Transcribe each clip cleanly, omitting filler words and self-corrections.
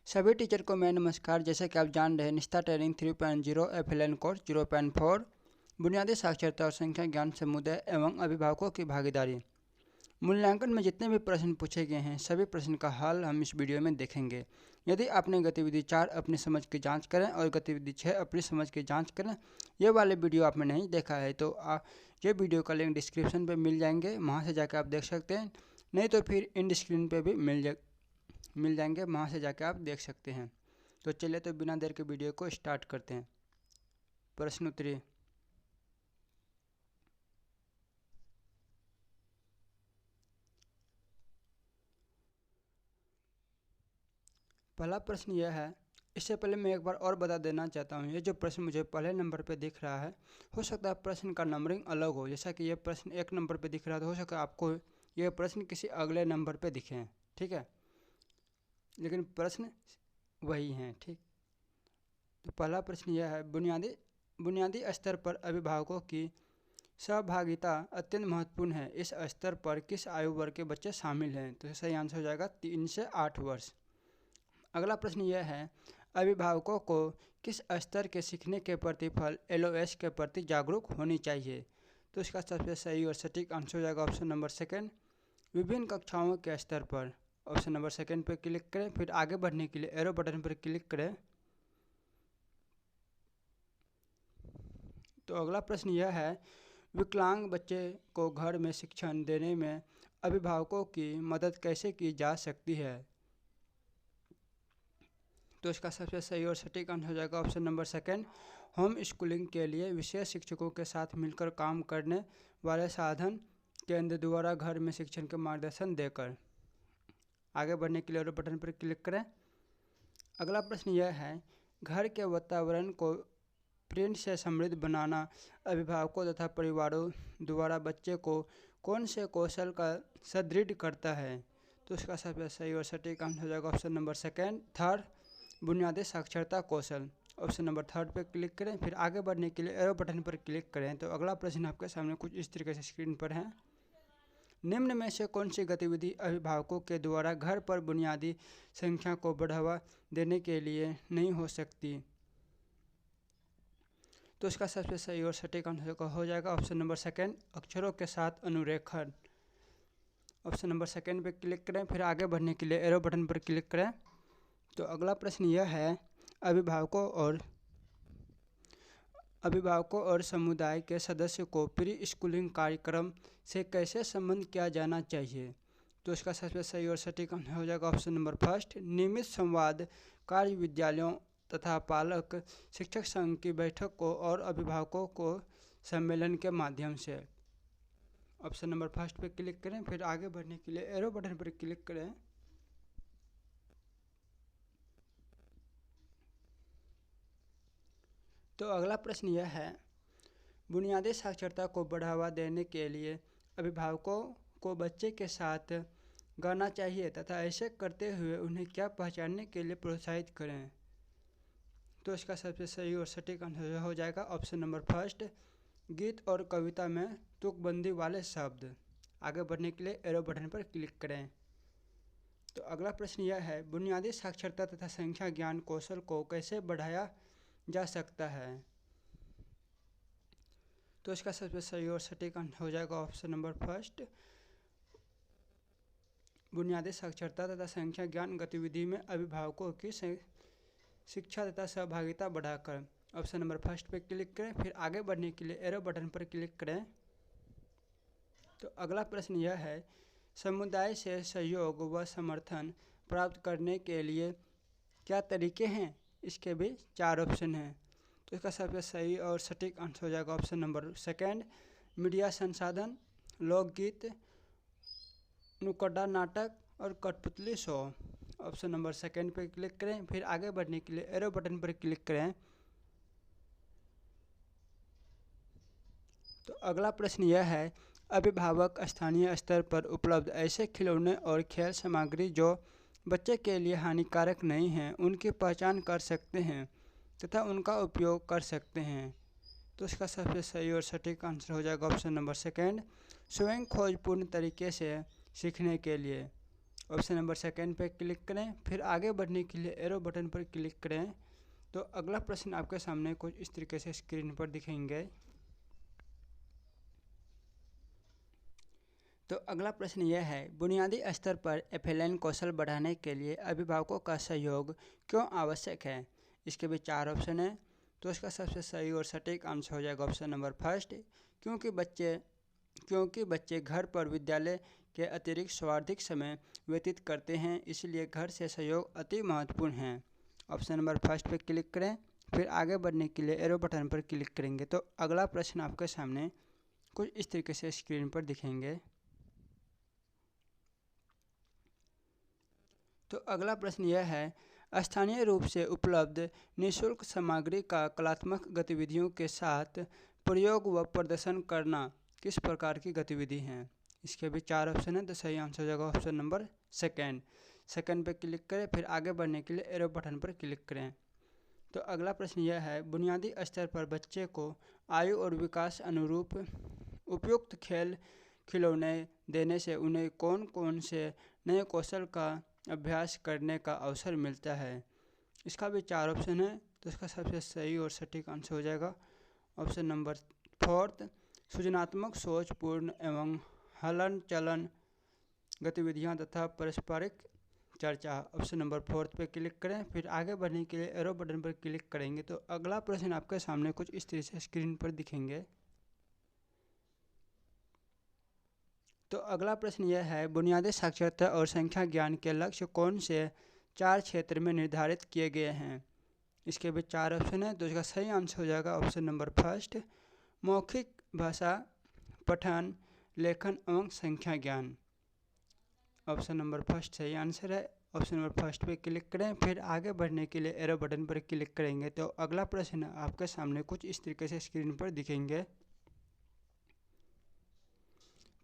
सभी टीचर को मेरा नमस्कार। जैसे कि आप जान रहे हैं, निष्ठा ट्रेनिंग 3.0 FLN कोर्स 0.4 बुनियादी साक्षरता और संख्या ज्ञान समुदाय एवं अभिभावकों की भागीदारी। मूल्यांकन में जितने भी प्रश्न पूछे गए हैं सभी प्रश्न का हल हम इस वीडियो में देखेंगे। यदि आपने गतिविधि 4 अपनी समझ की जांच करें और गतिविधि 6 अपनी समझ की जांच करें, ये वाले वीडियो आपने नहीं देखा है तो ये वीडियो का लिंक डिस्क्रिप्शन पे मिल जाएंगे, वहाँ से जाकर आप देख सकते हैं। नहीं तो फिर इन स्क्रीन पे भी मिल जाएंगे, वहाँ से जाके आप देख सकते हैं। तो चलिए, तो बिना देर के वीडियो को स्टार्ट करते हैं। प्रश्न उत्तरी। पहला प्रश्न यह है, इससे पहले मैं एक बार और बता देना चाहता हूँ, ये जो प्रश्न मुझे पहले नंबर पे दिख रहा है, हो सकता है प्रश्न का नंबरिंग अलग हो। जैसा कि ये प्रश्न 1 नंबर पे दिख रहा है तो हो सकता है आपको ये प्रश्न किसी अगले नंबर पे दिखे हैं, ठीक है, लेकिन प्रश्न वही हैं, ठीक। तो पहला प्रश्न यह है, बुनियादी स्तर पर अभिभावकों की सहभागिता अत्यंत महत्वपूर्ण है। इस स्तर पर किस आयु वर्ग के बच्चे शामिल हैं? तो सही आंसर हो जाएगा 3 से 8 वर्ष। अगला प्रश्न यह है, अभिभावकों को किस स्तर के सीखने के प्रतिफल LOS के प्रति जागरूक होनी चाहिए? तो इसका सबसे सही और सटीक आंसर हो जाएगा ऑप्शन नंबर सेकंड, विभिन्न कक्षाओं के स्तर पर। ऑप्शन नंबर सेकंड पर क्लिक करें, फिर आगे बढ़ने के लिए एरो बटन पर क्लिक करें। तो अगला प्रश्न यह है, विकलांग बच्चे को घर में शिक्षण देने में अभिभावकों की मदद कैसे की जा सकती है? तो इसका सबसे सही और सटीक आंसर हो जाएगा option number second, home schooling के लिए विशेष शिक्षकों के साथ मिलकर काम करने वाले साधन केंद्र द्वारा घर में शिक्षण के मार्गदर्शन देकर। आगे बढ़ने के लिए और बटन पर क्लिक करें। अगला प्रश्न यह है, घर के वातावरण को प्रिंट से समृद्ध बनाना अभिभावकों तथा परिवारों द्वारा बच्चे को कौन से कौशल का सुदृढ़ करता है? तो इसका सबसे सही और सटीक आंसर हो जाएगा ऑप्शन नंबर सेकंड, थर्ड, बुनियादी साक्षरता कौशल। ऑप्शन नंबर थर्ड पर क्लिक करें, फिर आगे बढ़ने के लिए एरो बटन पर क्लिक करें। तो अगला प्रश्न आपके सामने कुछ इस तरीके से स्क्रीन पर है, निम्न में से कौन सी गतिविधि अभिभावकों के द्वारा घर पर बुनियादी संख्या को बढ़ावा देने के लिए नहीं हो सकती? तो इसका सबसे सही और सटीक आंसर हो जाएगा ऑप्शन नंबर सेकंड, अक्षरों के साथ अनुरेखण। ऑप्शन नंबर सेकंड पे क्लिक करें, फिर आगे बढ़ने के लिए एरो बटन पर क्लिक करें। तो अगला प्रश्न यह है, अभिभावकों और समुदाय के सदस्य को प्री स्कूलिंग कार्यक्रम से कैसे संबंध किया जाना चाहिए? तो इसका सबसे सही और सटीक आंसर हो जाएगा ऑप्शन नंबर फर्स्ट, नियमित संवाद, कार्य विद्यालयों तथा पालक शिक्षक संघ की बैठक को और अभिभावकों को सम्मेलन के माध्यम से। ऑप्शन नंबर फर्स्ट पे क्लिक करें, फिर आगे बढ़ने के लिए एरो बटन पर क्लिक करें। तो अगला प्रश्न यह है, बुनियादी साक्षरता को बढ़ावा देने के लिए अभिभावकों को बच्चे के साथ गाना चाहिए तथा ऐसे करते हुए उन्हें क्या पहचानने के लिए प्रोत्साहित करें? तो इसका सबसे सही और सटीक आंसर हो जाएगा ऑप्शन नंबर फर्स्ट, गीत और कविता में तुकबंदी वाले शब्द। आगे बढ़ने के लिए एरो बटन पर क्लिक करें। तो अगला प्रश्न यह है, बुनियादी साक्षरता तथा संख्या ज्ञान कौशल को कैसे बढ़ाया जा सकता है? तो इसका सबसे सही और सटीक आंसर हो जाएगा ऑप्शन नंबर फर्स्ट, बुनियादी साक्षरता तथा संख्या ज्ञान गतिविधि में अभिभावकों की शिक्षा तथा सहभागिता बढ़ाकर। ऑप्शन नंबर फर्स्ट पे क्लिक करें, फिर आगे बढ़ने के लिए एरो बटन पर क्लिक करें। तो अगला प्रश्न यह है, समुदाय से सहयोग व समर्थन प्राप्त करने के लिए क्या तरीके हैं? इसके भी 4 ऑप्शन हैं। तो इसका सबसे सही और सटीक आंसर हो जाएगा ऑप्शन नंबर सेकंड, मीडिया संसाधन, लोकगीत, नुक्कड़ नाटक और कठपुतली शो। ऑप्शन नंबर सेकंड पर क्लिक करें, फिर आगे बढ़ने के लिए एरो बटन पर क्लिक करें। तो अगला प्रश्न यह है, अभिभावक स्थानीय स्तर पर उपलब्ध ऐसे खिलौने और खेल सामग्री जो बच्चे के लिए हानिकारक नहीं हैं उनकी पहचान कर सकते हैं तथा उनका उपयोग कर सकते हैं? तो इसका सबसे सही और सटीक आंसर हो जाएगा ऑप्शन नंबर सेकंड, स्वयं खोजपूर्ण तरीके से सीखने के लिए। ऑप्शन नंबर सेकंड पे क्लिक करें। फिर आगे बढ़ने के लिए एरो बटन पर क्लिक करें। तो अगला प्रश्न आपके सामने कुछ इस तरीके से स्क्रीन पर दिखेंगे। तो अगला प्रश्न यह है, बुनियादी स्तर पर एफएलएन कौशल बढ़ाने के लिए अभिभावकों का सहयोग क्यों आवश्यक है? इसके भी 4 ऑप्शन हैं। तो इसका सबसे सही और सटीक आंसर हो जाएगा ऑप्शन नंबर फर्स्ट, क्योंकि बच्चे घर पर विद्यालय के अतिरिक्त स्वार्थिक समय व्यतीत करते हैं, इसलिए घर से सहयोग अति महत्वपूर्ण है। ऑप्शन नंबर फर्स्ट पे क्लिक करें। फिर आगे बढ़ने के लिए एरो बटन पर क्लिक करेंगे। तो अगला प्रश्न आपके सामने कुछ इस तरीके से स्क्रीन पर दिखेंगे। तो अगला प्रश्न यह है, स्थानीय रूप से उपलब्ध निःशुल्क सामग्री का कलात्मक गतिविधियों के साथ प्रयोग व प्रदर्शन करना किस प्रकार की गतिविधि है? इसके भी 4 ऑप्शन हैं। तो सही आंसर हो जाएगा ऑप्शन नंबर सेकंड पे क्लिक करें। फिर आगे बढ़ने के लिए एरो बटन पर क्लिक करें। तो अगला प्रश्न यह है, बुनियादी स्तर पर बच्चे को आयु और विकास अनुरूप उपयुक्त खेल खिलौने देने से उन्हें कौन कौन से नए कौशल का अभ्यास करने का अवसर मिलता है? इसका भी 4 ऑप्शन है। तो इसका सबसे सही और सटीक आंसर हो जाएगा ऑप्शन नंबर फोर्थ, सृजनात्मक सोचपूर्ण एवं हलन चलन गतिविधियां तथा पारस्परिक चर्चा। ऑप्शन नंबर फोर्थ पे क्लिक करें। फिर आगे बढ़ने के लिए एरो बटन पर क्लिक करेंगे। तो अगला प्रश्न आपके सामने कुछ इस तरह से स्क्रीन पर दिखेंगे। तो अगला प्रश्न यह है, बुनियादी साक्षरता और संख्या ज्ञान के लक्ष्य कौन से 4 क्षेत्र में निर्धारित किए गए हैं? इसके भी 4 ऑप्शन है। तो इसका सही आंसर हो जाएगा ऑप्शन नंबर फर्स्ट, मौखिक भाषा, पठन, लेखन एवं संख्या ज्ञान। ऑप्शन नंबर फर्स्ट सही आंसर है। ऑप्शन नंबर फर्स्ट पे क्लिक करें। फिर आगे बढ़ने के लिए एरो बटन पर क्लिक करेंगे। तो अगला प्रश्न आपके सामने कुछ इस तरीके से स्क्रीन पर दिखेंगे।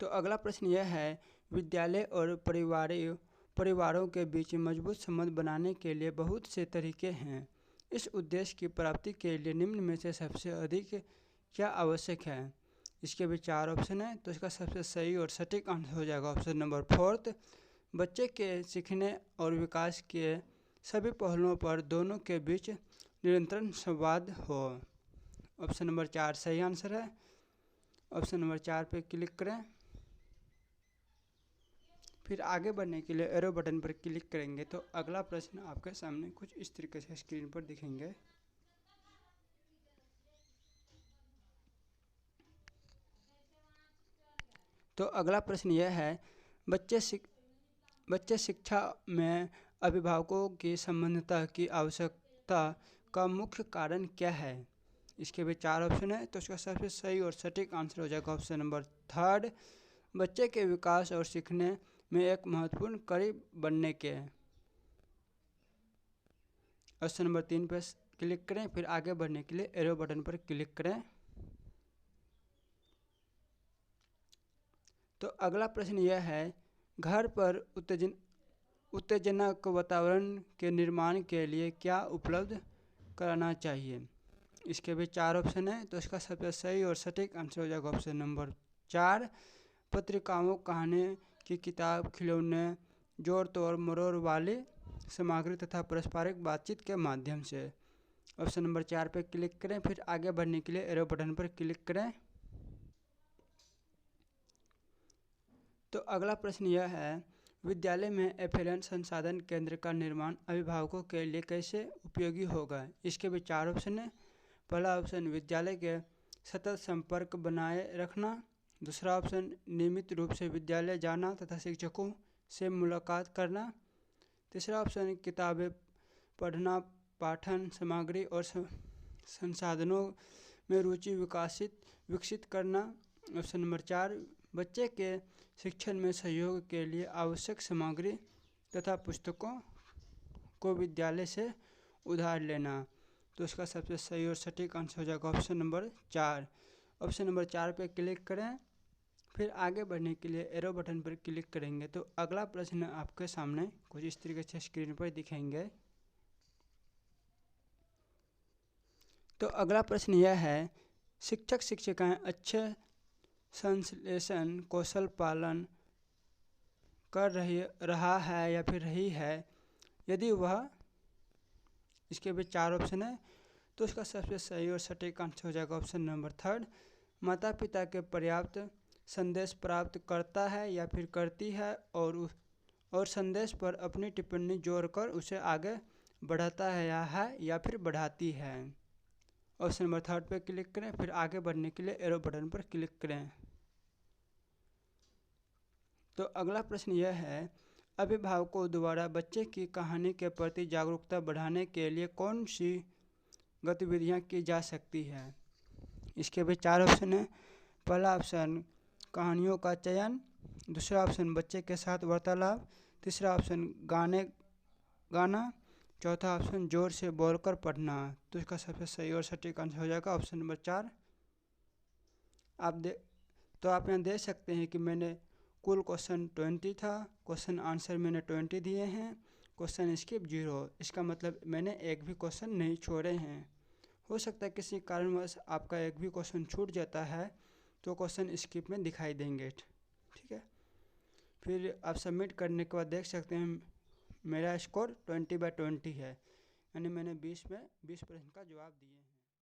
तो अगला प्रश्न यह है, विद्यालय और परिवारों के बीच मजबूत संबंध बनाने के लिए बहुत से तरीके हैं। इस उद्देश्य की प्राप्ति के लिए निम्न में से सबसे अधिक क्या आवश्यक है? इसके भी 4 ऑप्शन हैं। तो इसका सबसे सही और सटीक आंसर हो जाएगा ऑप्शन नंबर फोर्थ, बच्चे के सीखने और विकास के सभी पहलुओं पर दोनों के बीच निरंतर संवाद हो। ऑप्शन नंबर 4 सही आंसर है। ऑप्शन नंबर 4 पे क्लिक करें। फिर आगे बढ़ने के लिए एरो बटन पर क्लिक करेंगे। तो अगला प्रश्न आपके सामने कुछ इस तरीके से स्क्रीन पर दिखेंगे। तो अगला प्रश्न यह है, बच्चे शिक्षा में अभिभावकों की संबद्धता की आवश्यकता का मुख्य कारण क्या है? इसके भी 4 ऑप्शन है। तो इसका सबसे सही और सटीक आंसर हो जाएगा ऑप्शन नंबर थर्ड, बच्चे के विकास और सीखने में एक महत्वपूर्ण कड़ी बनने के। ऑप्शन नंबर 3 पर क्लिक करें। फिर आगे बढ़ने के लिए एरो बटन पर क्लिक करें। तो अगला प्रश्न यह है, घर पर उत्तेजनक वातावरण के निर्माण के लिए क्या उपलब्ध कराना चाहिए? इसके भी 4 ऑप्शन है। तो इसका सबसे सही और सटीक आंसर हो जाएगा ऑप्शन नंबर 4, पत्रिकाओं, कहानी की किताब, खिलौने, जोड़ तोड़ मरोड़ वाली सामग्री तथा पारस्परिक बातचीत के माध्यम से। ऑप्शन नंबर 4 पे क्लिक करें। फिर आगे बढ़ने के लिए एरो बटन पर क्लिक करें। तो अगला प्रश्न यह है, विद्यालय में एफएलएन संसाधन केंद्र का निर्माण अभिभावकों के लिए कैसे उपयोगी होगा? इसके भी 4 ऑप्शन है। पहला ऑप्शन, विद्यालय के सतत संपर्क बनाए रखना। दूसरा ऑप्शन, नियमित रूप से विद्यालय जाना तथा शिक्षकों से मुलाकात करना। तीसरा ऑप्शन, किताबें पढ़ना, पाठन सामग्री और संसाधनों में रुचि विकसित करना। ऑप्शन नंबर 4, बच्चे के शिक्षण में सहयोग के लिए आवश्यक सामग्री तथा पुस्तकों को विद्यालय से उधार लेना। तो इसका सबसे सही और सटीक आंसर हो जाएगा ऑप्शन नंबर 4। ऑप्शन नंबर 4 पे क्लिक करें। फिर आगे बढ़ने के लिए एरो बटन पर क्लिक करेंगे। तो अगला प्रश्न आपके सामने कुछ इस तरीके से स्क्रीन पर दिखेंगे। तो अगला प्रश्न यह है, शिक्षक शिक्षिकाएं अच्छे संश्लेषण कौशल पालन कर रहा है या फिर रही है, यदि वह, इसके भी 4 ऑप्शन है, तो उसका सबसे सही और सटीक आंसर हो जाएगा ऑप्शन नंबर 3। माता पिता के पर्याप्त संदेश प्राप्त करता है या फिर करती है और संदेश पर अपनी टिप्पणी जोड़कर उसे आगे बढ़ाता है या फिर बढ़ाती है। ऑप्शन नंबर 3 पर क्लिक करें, फिर आगे बढ़ने के लिए एरो बटन पर क्लिक करें। तो अगला प्रश्न यह है, अभिभावकों द्वारा बच्चे की कहानी के प्रति जागरूकता बढ़ाने के लिए कौन सी गतिविधियाँ की जा सकती है। इसके भी 4 ऑप्शन है। पहला ऑप्शन कहानियों का चयन, दूसरा ऑप्शन बच्चे के साथ वार्तालाप, तीसरा ऑप्शन गाना, चौथा ऑप्शन जोर से बोलकर पढ़ना। तो इसका सबसे सही और सटीक आंसर हो जाएगा ऑप्शन नंबर 4। आप यहाँ देख सकते हैं कि मैंने कुल क्वेश्चन 20 था, क्वेश्चन आंसर मैंने 20 दिए हैं, क्वेश्चन स्किप 0। इसका मतलब मैंने एक भी क्वेश्चन नहीं छोड़े हैं। हो सकता है किसी कारणवश आपका एक भी क्वेश्चन छूट जाता है तो क्वेश्चन स्किप में दिखाई देंगे, ठीक है। फिर आप सबमिट करने के बाद देख सकते हैं मेरा स्कोर 20/20 है, यानी मैंने 20 में 20 प्रश्न का जवाब दिए हैं।